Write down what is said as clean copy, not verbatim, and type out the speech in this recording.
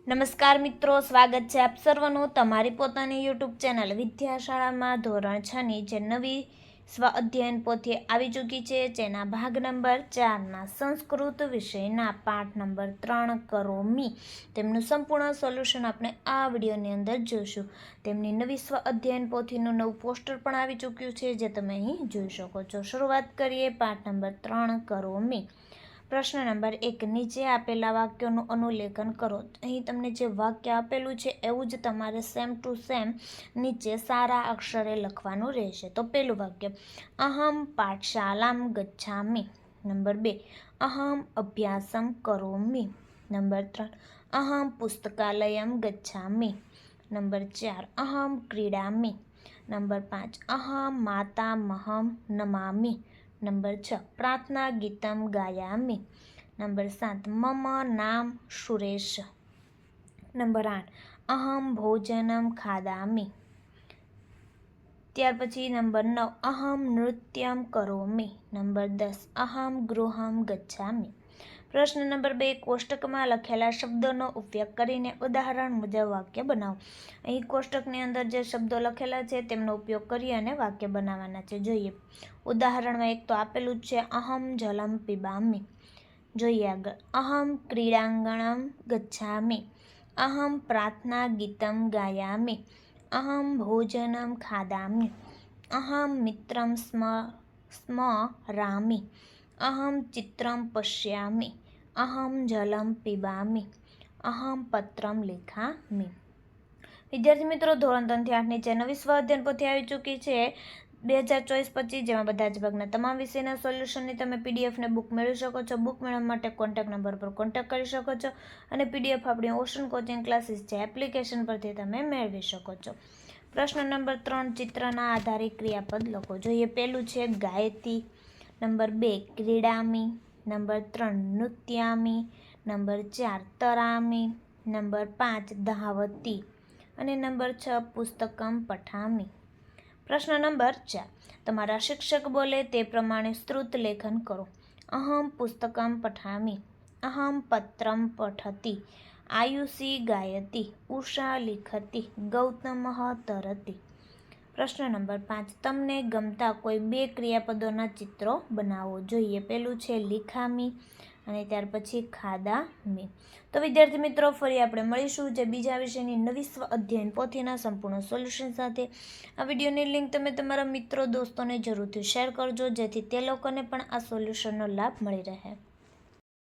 નમસ્કાર મિત્રો, સ્વાગત છે આપ સર્વનું તમારી પોતાની યુટ્યુબ ચેનલ વિદ્યાશાળામાં ધોરણ 6ની જે નવી સ્વ અધ્યયન પોથી આવી ચૂકી છે, જેના ભાગ નંબર 4ના સંસ્કૃત વિષયના પાઠ નંબર 3 કરો મી તેમનું સંપૂર્ણ સોલ્યુશન આપણે આ વિડીયોની અંદર જોઈશું. તેમની નવી સ્વ અધ્યયન પોથીનું નવું પોસ્ટર પણ આવી ચૂક્યું છે, જે તમે અહીં જોઈ શકો છો. શરૂઆત કરીએ પાઠ નંબર 3 કરો મી. પ્રશ્ન નંબર 1, નીચે આપેલા વાક્યોનું અનુલેખન કરો. અહીં તમને જે વાક્ય આપેલું છે એવું જ તમારે સેમ ટુ સેમ નીચે સારા અક્ષરે લખવાનું રહેશે. તો પહેલું વાક્ય, અહમ પાઠશાલામ ગચ્છામિ. નંબર 2, અહમ અભ્યાસમ કરોમિ. નંબર 3, અહમ પુસ્તકાલયમ ગચ્છામિ. નંબર 4, અહમ ક્રીડામિ. નંબર 5, અહમ માતામહમ નમામિ. નંબર 6, પ્રાર્થના ગીતમ ગાયામિ. નંબર 7, મમ નામ સુરેશ. નંબર 8, અહમ ભોજનમ ખાદામિ. ત્યાર પછી નંબર 9, અહમ નૃત્યમ કરોમિ. નંબર 10, અહમ ગૃહમ ગચ્છામિ. પ્રશ્ન નંબર 2, કોષ્ટકમાં લખેલા શબ્દોનો ઉપયોગ કરીને ઉદાહરણ મુજબ વાક્ય બનાવો. અહીં કોષ્ટકની અંદર જે શબ્દો લખેલા છે તેમનો ઉપયોગ કરી અને વાક્ય બનાવવાના છે. જોઈએ ઉદાહરણમાં એક તો આપેલું જ છે, અહમ જલમ પીબામિ. જોઈએ આગળ, અહમ ક્રીડાંગણમ ગચ્છામિ. અહમ પ્રાર્થના ગીતમ ગાયામિ. અહમ ભોજનમ ખાદામિ. અહમ મિત્રમ સ્મરામિ. અહમ ચિત્રમ પશ્યામિ. અહમ જલમ પીબામિ. અહમ પત્રમ લેખામિ. વિદ્યાર્થી મિત્રો, ધોરણ 3 થી 8 ની જે નવી સ્વ અધ્યયન પોથી આવી ચૂકી છે 2024-25, જેમાં બધા જ ભાગના તમામ વિષયના સોલ્યુશનની તમે પીડીએફ ને બુક મેળવી શકો છો. બુક મેળવવા માટે કોન્ટેક્ટ નંબર પર કોન્ટેક્ટ કરી શકો છો અને પીડીએફ આપણી ઓશન કોચિંગ ક્લાસીસ છે એપ્લિકેશન પરથી તમે મેળવી શકો છો. પ્રશ્ન નંબર 3, ચિત્રના આધારે ક્રિયાપદ લખો. જોઈએ પહેલું છે ગાયતી. નંબર 2, ક્રીડામી. નંબર 3, નૃત્યામી. નંબર 4, તરામી. નંબર 5, ધાવતી. અને નંબર 6, પુસ્તકમ પઠામી. પ્રશ્ન નંબર 4, તમારા શિક્ષક બોલે તે પ્રમાણે શ્રુત લેખન કરો. અહમ પુસ્તકમ પઠામી. અહમ પત્રમ પઠતી. આયુષી ગાયતી. ઉષા લિખતી. ગૌતમઃ તરતી. પ્રશ્ન નંબર 5, તમને ગમતા કોઈ 2 ક્રિયાપદોના ચિત્રો બનાવો. જોઈએ પહેલું છે લિખામી અને ત્યાર પછી ખાદામી. તો વિદ્યાર્થી મિત્રો, ફરી આપણે મળીશું જે બીજા વિષયની નવી સ્વ અધ્યયન પોથીના સંપૂર્ણ સોલ્યુશન સાથે. આ વિડીયોની લિંક તમે તમારા મિત્રો દોસ્તોને જરૂરથી શેર કરજો, જેથી તે લોકોને પણ આ સોલ્યુશનનો લાભ મળી રહે.